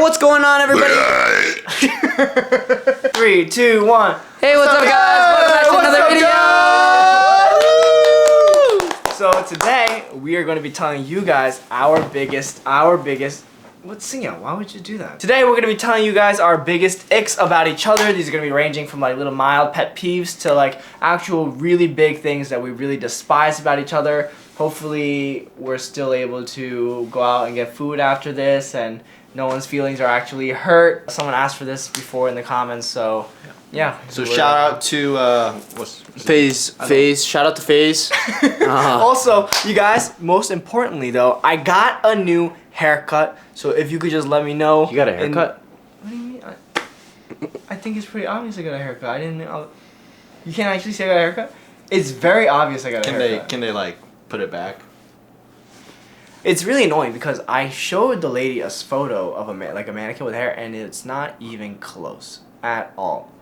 what's going on, everybody? 3, 2, 1. Hey, what's up, guys? Welcome back to another video. So today we are going to be telling you guys our biggest. What's singing? Why would you do that? Today we're going to be telling you guys our biggest icks about each other. These are going to be ranging from like little mild pet peeves to like actual really big things that we really despise about each other. Hopefully we're still able to go out and get food after this and no one's feelings are actually hurt. Someone asked for this before in the comments, so yeah. So shout out to FaZe. Shout out to FaZe. Also, you guys, most importantly though, I got a new haircut. So if you could just let me know. You got a haircut? What do you mean? I think it's pretty obvious I got a haircut. I didn't. You can't actually say I got a haircut. It's very obvious I got a haircut. Can they like put it back? It's really annoying because I showed the lady a photo of a mannequin with hair, and it's not even close at all.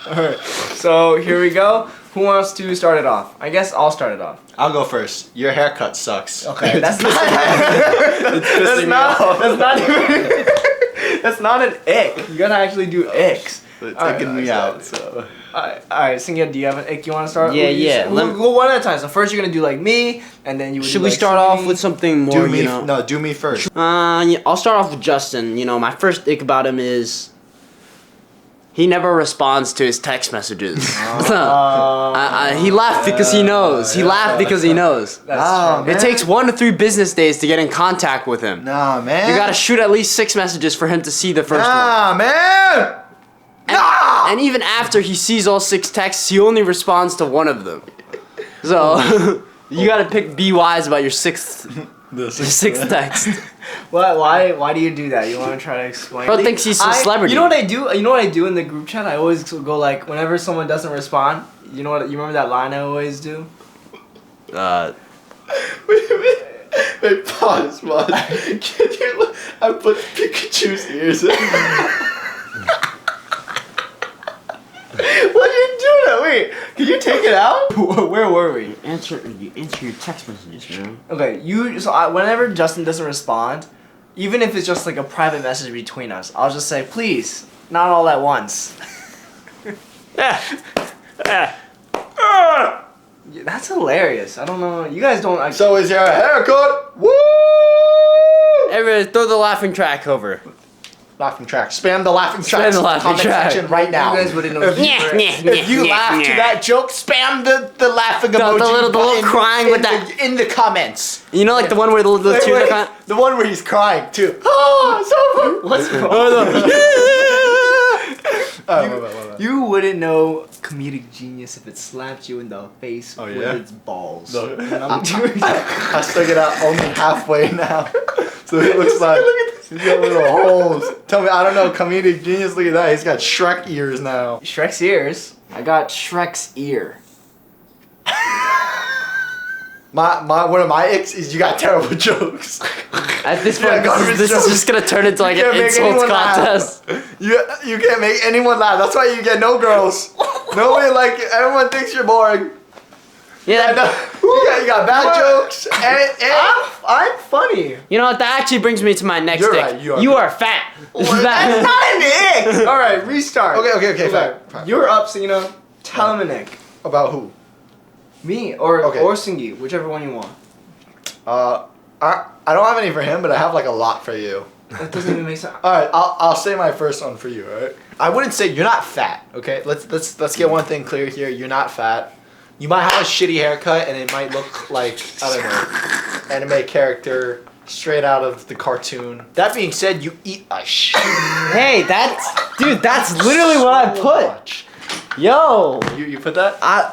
Alright, so here we go. Who wants to start it off? I guess I'll start it off. I'll go first. Your haircut sucks. Okay, that's not that's not an ick. You gotta actually do icks. It's taking me out. So. Alright, Singya, do you have an ick you want to start? Yeah. We'll go one at a time. So first you're gonna do like me, and then you. Should we start off with something more? Do me. No, do me first. Yeah, I'll start off with Justin. You know, my first ick about him is he never responds to his text messages. He laughed because he knows. He laughed because he knows. It takes 1 to 3 business days to get in contact with him. Nah, man. You gotta shoot at least 6 messages for him to see the first one. Nah, man. And even after he sees all 6 texts, he only responds to 1 of them. So you gotta be wise about your sixth text. Why do you do that? You want to try to explain? Bro thinks he's a celebrity. You know what I do? You know what I do in the group chat? I always go like, whenever someone doesn't respond, you know what? You remember that line I always do? Wait, pause. Can you? I put Pikachu's ears in. What are you doing? Wait, can you take it out? Where were we? You answer your text messages, man. Okay, whenever Justin doesn't respond, even if it's just like a private message between us, I'll just say, please, not all at once. That's hilarious. I don't know. You guys don't. So is your haircut? Woo! Everybody, throw the laughing track over. Laughing track. Spam the laughing track. Spam the laughing track section right now. You guys wouldn't know. If you laugh to that joke, spam the laughing emoji. The little crying with that in the comments. You know, like the one where the tears are. The one where he's crying too. Oh, so what's wrong? You wouldn't know comedic genius if it slapped you in the face with its balls. No. I'm doing that. I stuck it out only halfway now, so it looks like he's got little holes. Tell me, I don't know comedic genius. Look at that. He's got Shrek ears now. Shrek's ears. I got Shrek's ear. One of my icks is you got terrible jokes. At this point, this is just gonna turn into like an insults contest. You can't make anyone laugh. That's why you get no girls. Nobody like it. Everyone thinks you're boring. Yeah. You got bad jokes. And I'm funny. You know what? That actually brings me to my next You're ick. right, you are fat. That's not an ick. All right, restart. Okay. Fine. You're up, Sina. Tell him an ick. About who? Me or Singy, whichever one you want. I don't have any for him, but I have like a lot for you. That doesn't even make sense. All right, I'll say my first one for you. All right. I wouldn't say you're not fat. Okay. Let's get one thing clear here. You're not fat. You might have a shitty haircut, and it might look like I don't know, anime character straight out of the cartoon. That being said, you eat a shit. Hey, that's literally what I put. Yo, you put that? I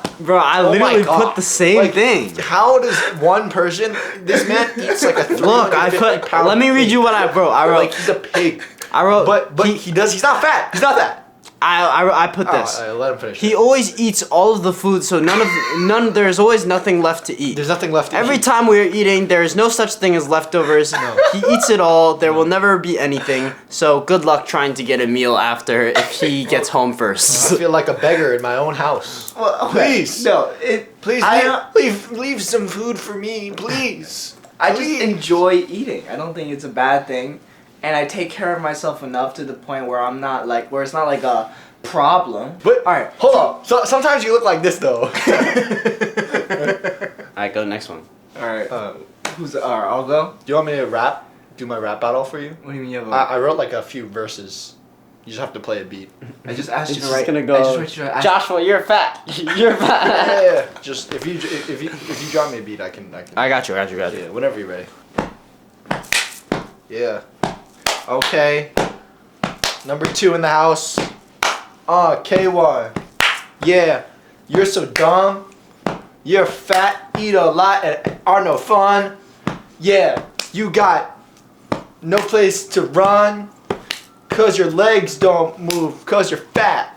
literally put the same thing. How does one person? This man eats like a 350 pound Let me read you what I wrote. I wrote like he's a pig. I wrote, but he's not fat. He's not fat. I put this. Let him finish. He always eats all of the food, so there's always nothing left to eat. There's nothing left to eat. Every time we're eating, there is no such thing as leftovers. No. He eats it all. There will never be anything. So good luck trying to get a meal after if he gets home first. I feel like a beggar in my own house. Well, please. No, please leave some food for me, please. I just enjoy eating. I don't think it's a bad thing, and I take care of myself enough to the point where I'm not like where it's not like a problem. But all right, hold on. So sometimes you look like this though. Alright, go next one. All right. Who's? All right, I'll go. Do you want me to rap? Do my rap battle for you? What do you mean you have? I wrote like a few verses. You just have to play a beat. I just asked you It's to just write. gonna I go. just want you to ask- Joshua, you're fat. You're fat. Yeah. Just if you drop me a beat, I can. I got you. Yeah. Whenever you're ready. Yeah. Okay. Number 2 in the house. KWON. Yeah. You're so dumb. You're fat, eat a lot, and are no fun. Yeah. You got no place to run. Cause your legs don't move. Cause you're fat.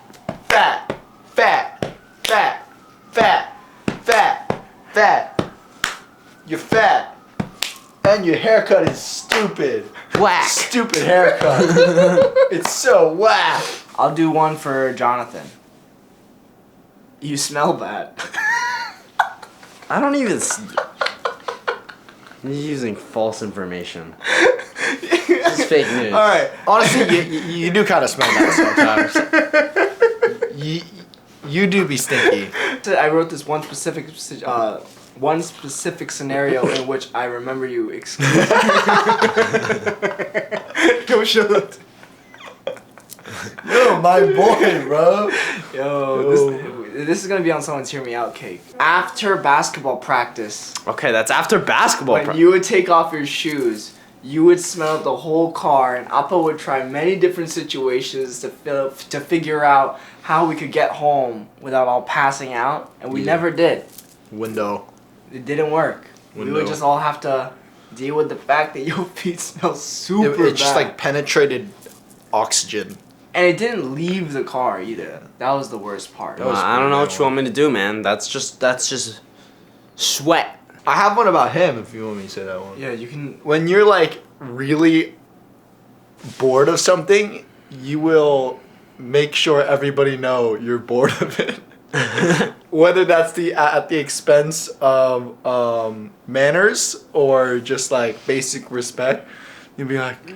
Fat. Fat. Fat. Fat. Fat. Fat. You're fat. And your haircut is stupid. Whack. Stupid haircut. It's so whack. I'll do one for Jonathan. You smell bad. I don't even. You're using false information. It's fake news. All right. Honestly, you do kind of smell that sometimes. You do be stinky. I wrote this one specific scenario in which I remember you excuse me. Go show that. Yo, my boy, bro. Yo, this is gonna be on someone's hear me out cake. After basketball practice, Okay, that's after basketball. when you would take off your shoes, you would smell the whole car, and Appa would try many different situations to figure out how we could get home without all passing out, and we never did. Window. It didn't work. We Window. would just all have to deal with the fact that your feet smell super bad. It just like penetrated oxygen. And it didn't leave the car either. That was the worst part. I don't know what you want me to do, man. That's just sweat. I have one about him if you want me to say that one. Yeah, you can. When you're like really bored of something, you will make sure everybody know you're bored of it. Whether that's at the expense of manners or just like basic respect, you'll be like, you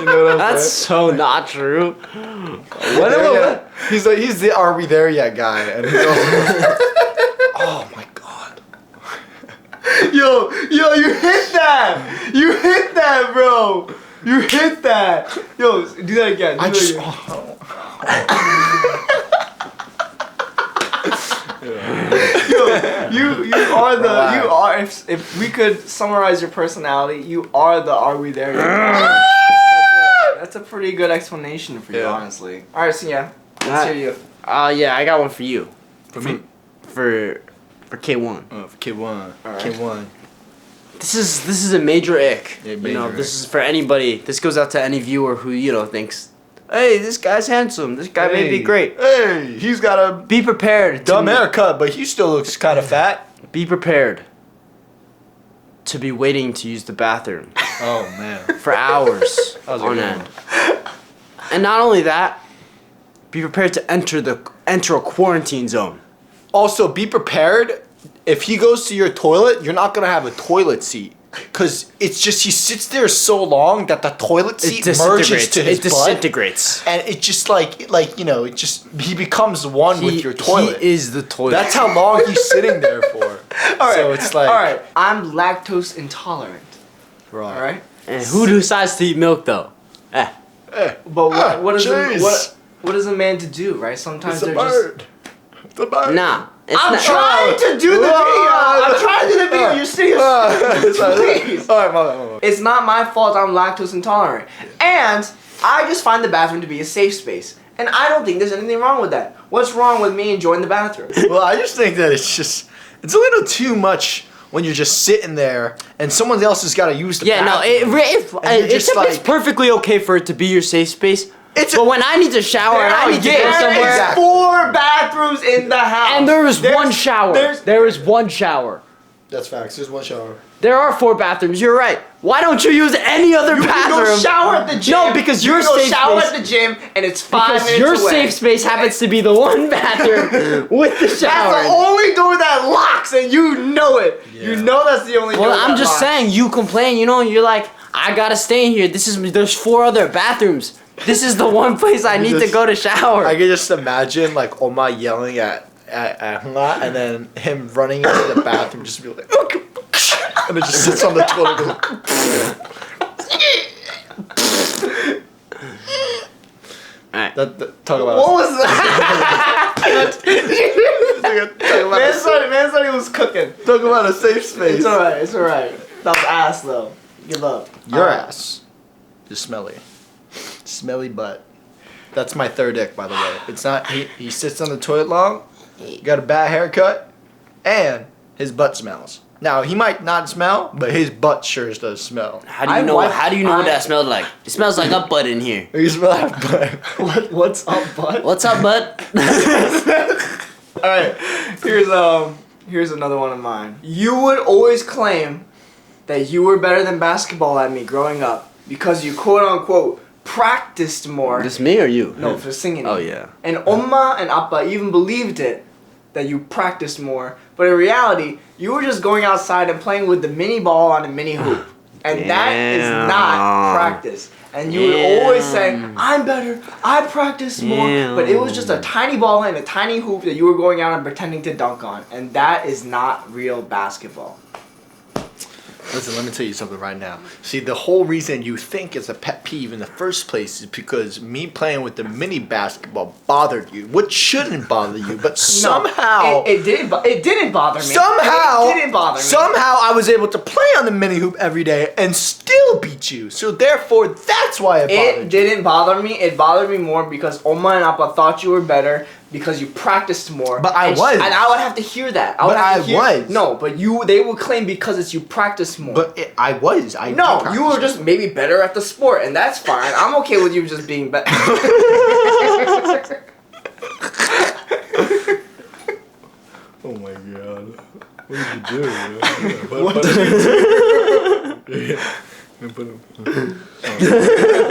know what I'm That's saying? so not true. Yeah. He's the "Are we there yet?" guy, and he's always, oh my god. Yo, you hit that! You hit that, bro! You hit that! Yo, do that again. If we could summarize your personality, you are the "Are we there yet?" That's a pretty good explanation for you, Yeah. honestly. All right, so yeah, let's hear you. Yeah, I got one for you. For me? For KWON. Oh, for KWON. Alright. KWON. This is a major ick. Yeah, you major know, ick. this is for anybody. This goes out to any viewer who thinks, hey, this guy's handsome. This guy may be great. Hey, he's got a Be prepared. dumb haircut, but he still looks kind of fat. Be prepared to be waiting to use the bathroom Oh man. for hours That was a on good end. And not only that, be prepared to enter a quarantine zone. Also, be prepared. If he goes to your toilet, you're not gonna have a toilet seat, cause it's just he sits there so long that the toilet seat merges to his It butt, disintegrates. and it just it just he becomes one with your toilet. He is the toilet. That's how long he's sitting there for. So it's like, all right, I'm lactose intolerant. right. All right, And who decides to eat milk though? but what is jeez. what is a man to do? Right, sometimes It's a they're just. bird. It's a bird. Nah. It's I'm not. trying to do the video. I'm trying to do the video. You're serious? Please. Alright, my bad. It's not my fault I'm lactose intolerant. And I just find the bathroom to be a safe space. And I don't think there's anything wrong with that. What's wrong with me enjoying the bathroom? Well, I just think that it's a little too much when you're just sitting there and someone else has got to use the bathroom. It's perfectly okay for it to be your safe space. But when I need to shower and I need to go There somewhere, is 4 bathrooms in the house. and there is one shower. There is one shower. That's facts. There's one shower. There are 4 bathrooms. You're right. Why don't you use any other bathroom? You go shower at the gym. No, because your go safe shower space. at the gym, and it's 5 Because minutes your away. safe space happens to be the one bathroom with the shower. That's the only door that locks, and you know it. Yeah. You know that's the only door. Well, I'm that just locks. saying. You complain. You know, you're like, I gotta stay in here. There's 4 other bathrooms. This is the one place I need to go to shower. I can just imagine like Oma yelling at Hunga, and then him running into the bathroom, just be like, okay. And it just sits on the toilet. And Alright. talk about What was that? talk Man said he was cooking. talk about a safe space. It's alright. It's alright. That was ass though. Give up. Your ass is smelly. Smelly butt. That's my third ick, by the way. It's not. He sits on the toilet long. Got a bad haircut, and his butt smells. Now he might not smell, but his butt sure does smell. How do you know? How do you know what that smells like? It smells like a butt in here. You smell that butt. What's up, bud? What's up, bud? All right. Here's another one of mine. You would always claim that you were better than basketball at me growing up because you quote unquote practiced more. This me or you? No, for singing. Oh yeah. And Oma and Appa even believed it, that you practiced more. But in reality, you were just going outside and playing with the mini ball on a mini hoop. And that is not practice. And you would always say, I'm better, I practice more. But it was just a tiny ball and a tiny hoop that you were going out and pretending to dunk on. And that is not real basketball. Listen, let me tell you something right now. See, the whole reason you think it's a pet peeve in the first place is because me playing with the mini basketball bothered you, which shouldn't bother you, but somehow... It didn't bother me. Somehow... It didn't bother me. Somehow I was able to play on the mini hoop every day and still beat you. So therefore, that's why it bothered you. It didn't bother me. It bothered me more because Oma and Appa thought you were better because you practiced more. But I was. And I would have to hear that. was. No, but they would claim because it's you practiced more. But I was. No, you were just maybe better at the sport, and that's fine. I'm okay with you just being better. Oh my god. What did you do? What did you do?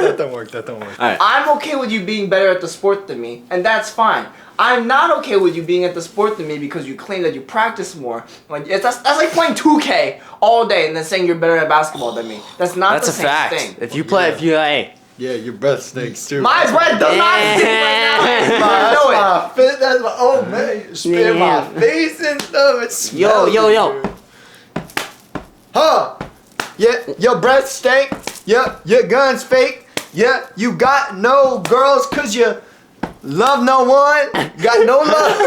That don't work. Alright. I'm okay with you being better at the sport than me, and that's fine. I'm not okay with you being at the sport than me because you claim that you practice more. Like that's like playing 2K all day and then saying you're better at basketball than me. That's not the same thing. If you play, hey. Yeah, your breath stinks too. My breath does not stink right now. That's my, oh man, you spit in my face and stuff. It smells. Yo. Huh? Yeah, your breath stink. Yeah, your gun's fake. Yeah, you got no girls cause you love no one. Got no love.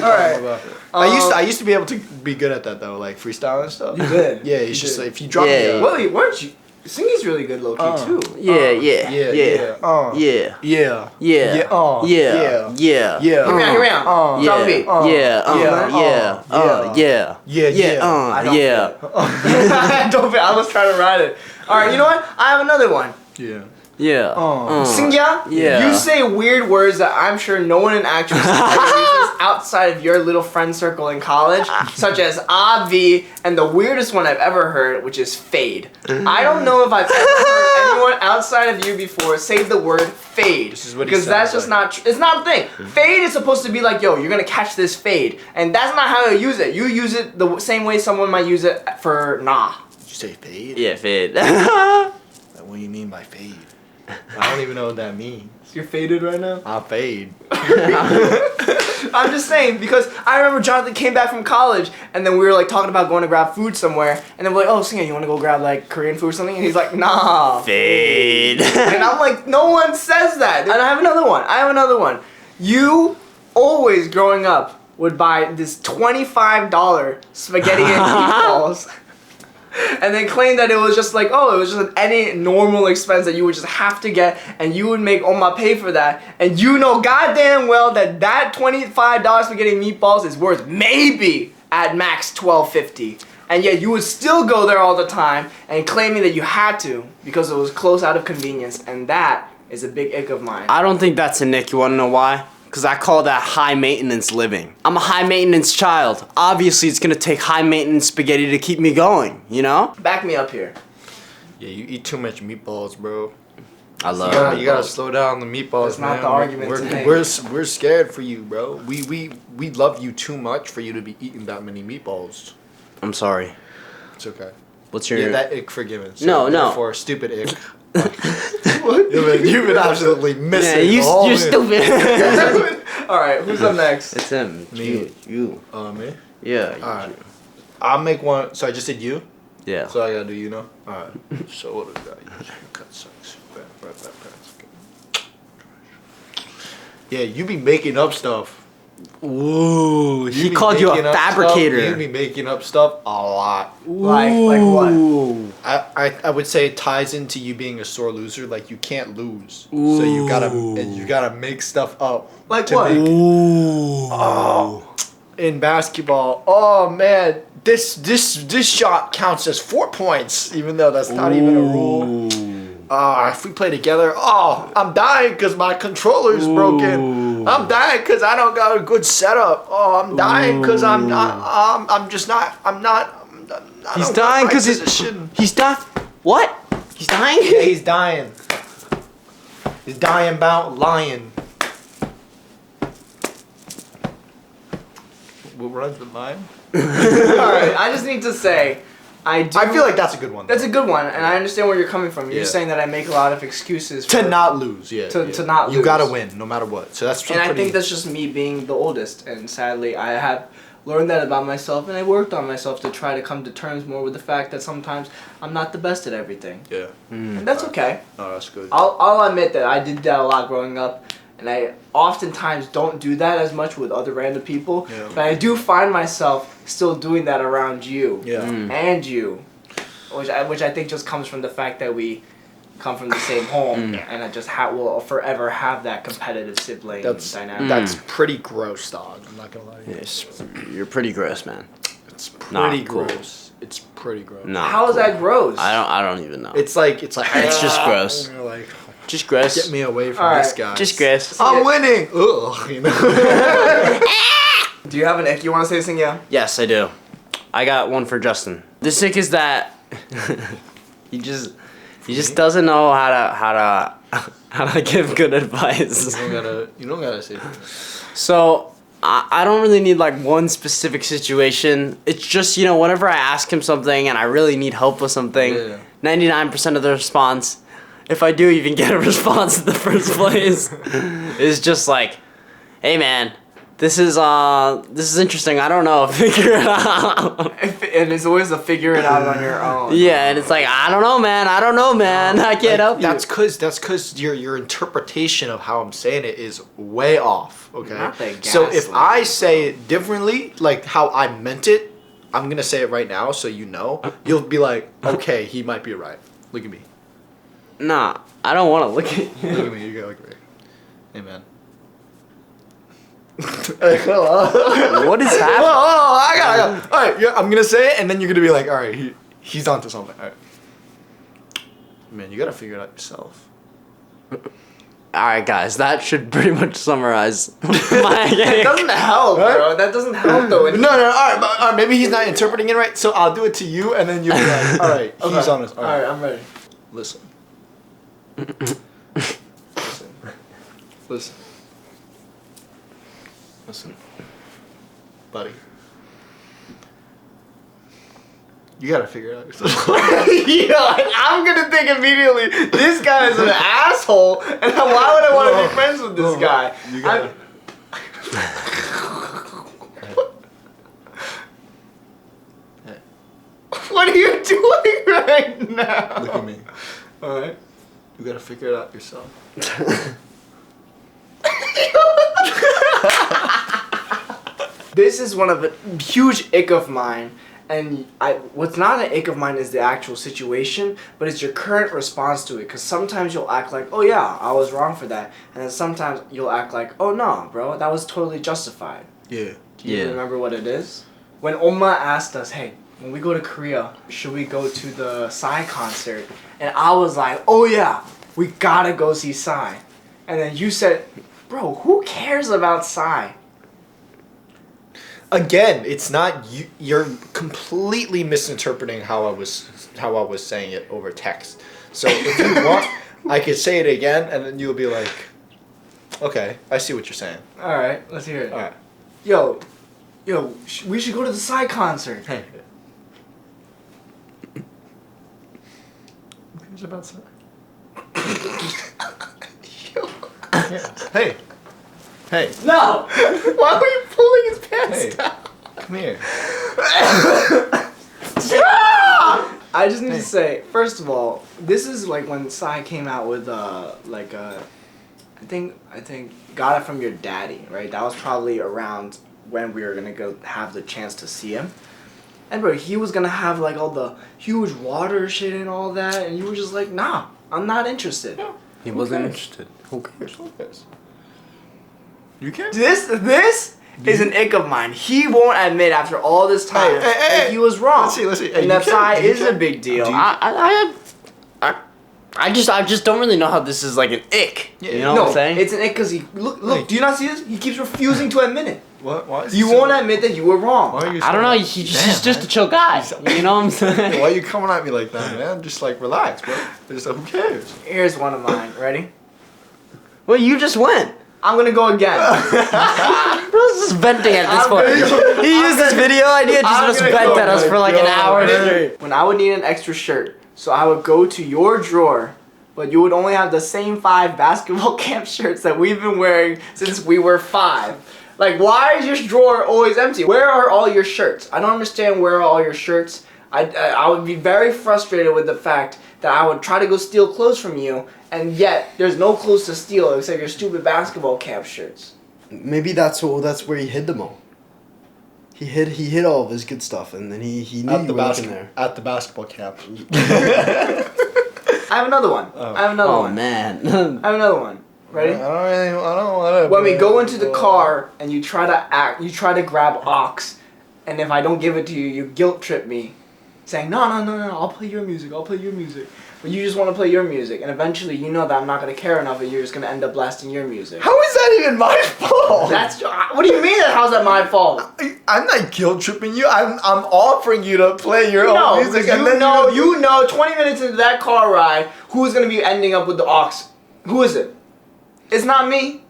Alright. I used to be able to be good at that though, like freestyle and stuff. You did. Yeah, it's just like, if you drop me Yeah. up. Wait, weren't you? Singing's really good low key too. Yeah. Yeah. Yeah. Yeah. Hear me out. Drop a beat. Don't be. I was trying to write it. All right, you know what? I have another one. Yeah. Singya, Yeah. you say weird words that I'm sure no one in actual society uses outside of your little friend circle in college, such as AV, and the weirdest one I've ever heard, which is fade. I don't know if I've ever heard anyone outside of you before say the word fade. This is what he because that's sounds just not it's not a thing. Fade is supposed to be like, yo, you're gonna catch this fade. And that's not how you use it. You use it the same way someone might use it for nah. Did you say fade? Yeah, fade. What do you mean by fade? I don't even know what that means. You're faded right now? I'll fade. I'm just saying, because I remember Jonathan came back from college, and then we were like talking about going to grab food somewhere, and then we're like, oh, Singer, you want to go grab like Korean food or something? And he's like, nah. Fade. And I'm like, no one says that. And I have another one. You always, growing up, would buy this $25 spaghetti and meatballs. And then claim that it was just like, oh, it was just any normal expense that you would just have to get, and you would make Oma pay for that. And you know goddamn well that that $25 for getting meatballs is worth maybe at max $12.50. And yet you would still go there all the time and claiming that you had to because it was close out of convenience. And that is a big ick of mine. I don't think that's a nick. You wanna know why? Because I call that high maintenance living. I'm a high maintenance child. Obviously, it's gonna take high maintenance spaghetti to keep me going, you know? Back me up here. Yeah, you eat too much meatballs, bro. I love You gotta slow down the meatballs. That's not man. the argument to make. We're scared for you, bro. We love you too much for you to be eating that many meatballs. I'm sorry. It's okay. What's your... Yeah, that ick forgiven. So No. Therefore, stupid ick. You've been absolutely missing. Yeah, you're stupid. All right, who's up next? It's him. It's Me. You. Me? Yeah. All right. I'll make one. So I just did you. Yeah. So I gotta do you know. All right. So what is that? Cut sucks. Yeah, you be making up stuff. Ooh. He called you a fabricator. You be making up stuff a lot. Like what? I would say it ties into you being a sore loser. Like you can't lose, so you gotta make stuff up. Like to what? make- Oh. in basketball, oh man, this shot counts as 4 points, even though that's not even a rule. If we play together, I'm dying because my controller is broken. I'm dying because I don't got a good setup. I'm dying because I'm not. He's dying because he's dying. What? He's dying? Yeah, he's dying. He's dying about lying. What runs the line? All right, I just need to say, I feel like that's a good one. That's a good one, and I understand where you're coming from. You're Yeah. saying that I make a lot of excuses to not lose. Yeah. To not lose. You gotta win no matter what. So that's. And I think that's just me being the oldest, and sadly, I have learned that about myself, and I worked on myself to try to come to terms more with the fact that sometimes I'm not the best at everything. Yeah. And that's okay. Oh, that's good. I'll admit that I did that a lot growing up, and I oftentimes don't do that as much with other random people. Yeah. But I do find myself still doing that around you. Yeah. And you, which I think just comes from the fact that we come from the same home, and I just will forever have that competitive sibling dynamic. That's pretty gross, dog. I'm not gonna lie to you. Yes, you're pretty gross, man. It's pretty cool. gross. It's pretty gross. No. How is that gross? I don't even know. It's like It's just gross. You're like, Just gross. get me away from All this right. guy. Just gross. I'm winning. Ugh, you know. Do you have an ick you want to say, Singya? Yes, I do. I got one for Justin. The sick is that he just doesn't know how to give good advice. You don't gotta say. So I don't really need like one specific situation. It's just, you know, whenever I ask him something and I really need help with something, Yeah. 99% of the response, if I do even get a response in the first place, is just like, hey man, this is interesting. I don't know. Figure it out. And it's always a figure it out on your own. Yeah, and it's like, I don't know, man. I can't help you. That's cause your interpretation of how I'm saying it is way off. Okay. Not that So if gaslighting. I say it differently, like how I meant it, I'm gonna say it right now, so you know. You'll be like, okay, he might be right. Look at me. Nah, I don't want to look at you. Look at me. You gotta look at me. Hey man. Hello. What is happening? I gotta. All right, yeah, I'm gonna say it, and then you're gonna be like, all right, he's onto something. All right. Man, you gotta figure it out yourself. Alright, guys, that should pretty much summarize my That doesn't help, bro. That doesn't help though. No, all right, maybe he's not interpreting it right, so I'll do it to you, and then you'll be like, all right, he's on us. All right, I'm ready. Listen. Listen, buddy. You gotta figure it out yourself. Yeah, I'm gonna think immediately, this guy is an asshole, and why would I want to be friends with this guy? You gotta. What are you doing right now? Look at me. Alright. You gotta figure it out yourself. This is one of a huge ick of mine, and what's not an ick of mine is the actual situation, but it's your current response to it. Because sometimes you'll act like, oh yeah, I was wrong for that, and then sometimes you'll act like, oh no, bro, that was totally justified. Yeah. Do you remember what it is? When Oma asked us, hey, when we go to Korea, should we go to the Psy concert? And I was like, oh yeah, we gotta go see Psy. And then you said, Bro, who cares about Psy? Again, it's not you. You're completely misinterpreting how I was saying it over text. So if you want, I could say it again, and then you'll be like, okay, I see what you're saying. All right, let's hear it. All right. Yo, we should go to the Psy concert. Hey. Who's about to? Hey. Hey. No! Why were you pulling his pants Hey. down? Come here. I just need to say, first of all, this is like when Psy came out with I think Got It From Your Daddy, right? That was probably around when we were gonna go have the chance to see him. And bro, he was gonna have like all the huge water shit and all that, and you were just like, nah, I'm not interested. Yeah. He wasn't interested. Who cares? Who cares? You care? This is an ick of mine. He won't admit after all this time that he was wrong. Let's see. And that Psy is a big deal. I just don't really know how this is like an ick. Yeah, you know No, what I'm saying? it's an ick because he look. Do you not see this? He keeps refusing to admit it. What? Why is You won't admit that you were wrong. Why are you? I don't know. He's just a chill guy. You know what I'm saying? Why are you coming at me like that, man? Just like relax, bro. Just like, who cares? Here's one of mine. Ready? Well, you just went. I'm gonna go again. Bro's just venting at this point. He used this video idea I'm just gonna vent go, at us for like an hour straight. When I would need an extra shirt, so I would go to your drawer, but you would only have the same 5 basketball camp shirts that we've been wearing since we were 5. Like, why is your drawer always empty? Where are all your shirts? I don't understand where are all your shirts. I would be very frustrated with the fact that I would try to go steal clothes from you, and yet there's no clothes to steal except your stupid basketball camp shirts. Maybe that's where he hid them all. He hid all of his good stuff, and then he knew you were looking there. At the basketball camp. I have another one. Oh. I have another Oh one. man. I have another one. Ready? I don't want to. When we go into the car and you try to grab Ox, and if I don't give it to you, you guilt trip me, saying, no, I'll play your music. But you just want to play your music, and eventually you know that I'm not going to care enough and you're just going to end up blasting your music. How is that even my fault? What do you mean how's that my fault? I'm not guilt tripping you. I'm offering you to play your No, own music, because and then you know 20 minutes into that car ride, who's going to be ending up with the Ox? Who is it? It's not me.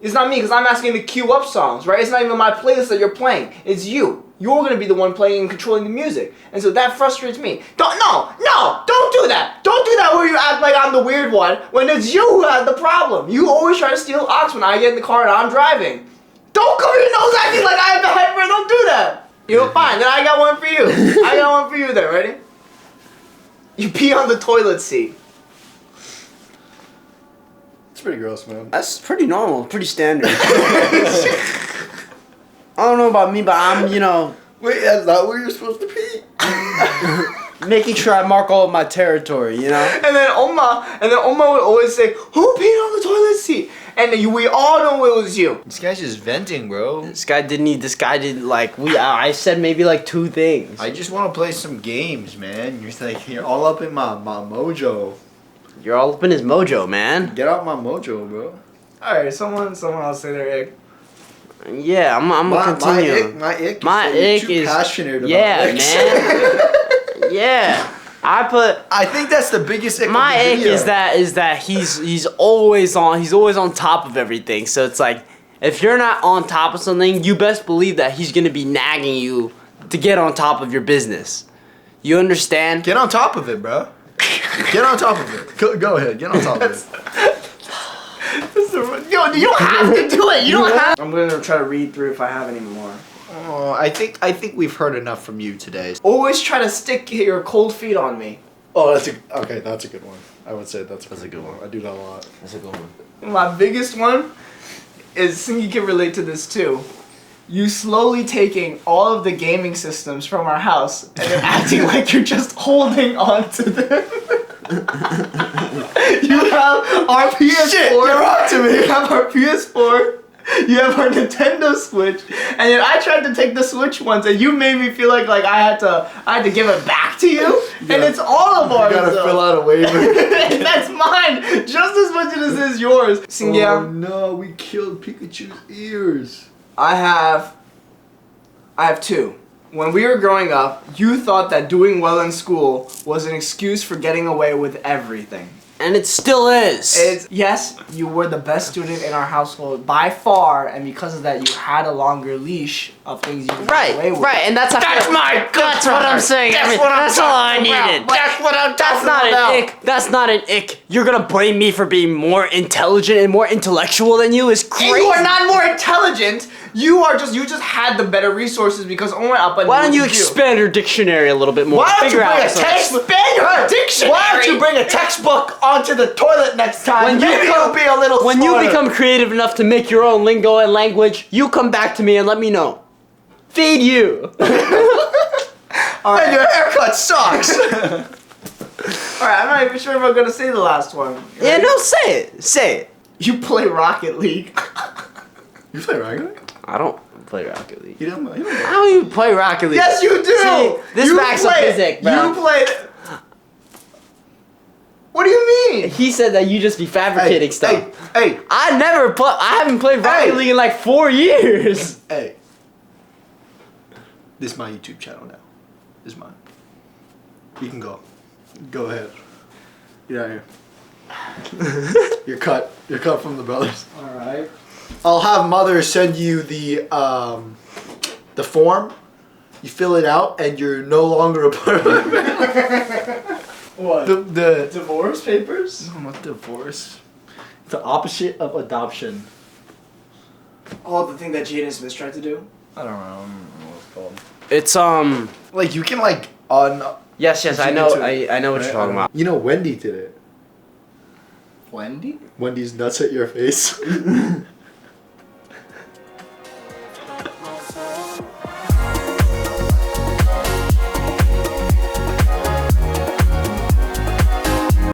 It's not me because I'm asking to queue up songs, right? It's not even my playlist that you're playing. It's you. You're going to be the one playing and controlling the music. And so that frustrates me. Don't do that. Don't do that where you act like I'm the weird one when it's you who had the problem. You always try to steal Ox when I get in the car and I'm driving. Don't cover your nose acting like I have the hyper. Don't do that. You know, fine. Then I got one for you. I got one for you there. Ready? You pee on the toilet seat. It's pretty gross, man. That's pretty normal, pretty standard. I don't know about me, but I'm, Wait, is that where you're supposed to pee? making sure I mark all of my territory, you know? And then Oma would always say, who peed on the toilet seat? And we all know it was you. This guy's just venting, bro. This guy didn't like, I said maybe like 2 things. I just want to play some games, man. You're like, you're all up in my mojo. You're all up in his mojo, man. Get out my mojo, bro. Alright, someone else say their ick. Yeah, I'm gonna continue. My ick My too ick is passionate about yeah, icks. man. Yeah, I think that's the biggest ick. my of the ick video. is that he's always on top of everything. So it's like if you're not on top of something, you best believe that he's gonna be nagging you to get on top of your business. You understand? Get on top of it, bro. Get on top of it. Go ahead. Get on top of it. Yo, you don't have to do it. You don't have. I'm gonna try to read through if I have any more. Oh, I think we've heard enough from you today. Always try to stick your cold feet on me. Oh, that's a good one. I would say that's a good one. I do that a lot. That's a good one. My biggest one is, Singy can relate to this too. You slowly taking all of the gaming systems from our house and then acting like you're just holding on to them. You have our PS4. Shit, you're on to me. You have our PS4 You have our Nintendo Switch, and then I tried to take the Switch once, and you made me feel like I had to give it back to you, and it's all of ours. You gotta though. fill out a waiver. And that's mine, just as much as it is yours. Oh Singya, no, we killed Pikachu's ears. I have two. When we were growing up, you thought that doing well in school was an excuse for getting away with everything. And it still is. Yes, you were the best student in our household by far, and because of that, you had a longer leash of things you could get away with. Right, and that's my good That's what I'm saying. That's I mean, what I'm that's all I talking about. needed. That's what I'm That's talking not about. an ick. That's not an ick. You're gonna blame me for being more intelligent and more intellectual than you is crazy. You are not more intelligent. You just had the better resources because only up and Why don't you expand your dictionary a little bit more? Why don't you bring a Expand your dictionary. Why don't you bring a textbook onto the toilet next time? When you Maybe become- you'll be a little When you smarter. become creative enough to make your own lingo and language, you come back to me and let me know. Feed you. And your haircut sucks. Alright, I'm not even sure if I'm gonna say the last one. Yeah, no, say it. Say it. You play Rocket League. You play Rocket League? I don't play Rocket League. You don't I don't even play Rocket League. Yes, you do. See, this You backs up played- his ick, bro. You played. What do you mean? He said that you just be fabricating stuff. Hey, I haven't played Rocket Hey. League in like 4 years. hey. This is my YouTube channel now. This is mine. You can go. Go ahead. Get out of here. You're cut. You're cut from the brothers. Alright. I'll have mother send you the form. You fill it out, and you're no longer a part of it. What? The divorce papers? no, not divorce. It's the opposite of adoption. Oh, the thing that Jaden Smith tried to do? I don't know what it's called. It's Like you can like Yes, I You know. too. I know what you're talking about. You know Wendy did it. Wendy? Wendy's nuts at your face.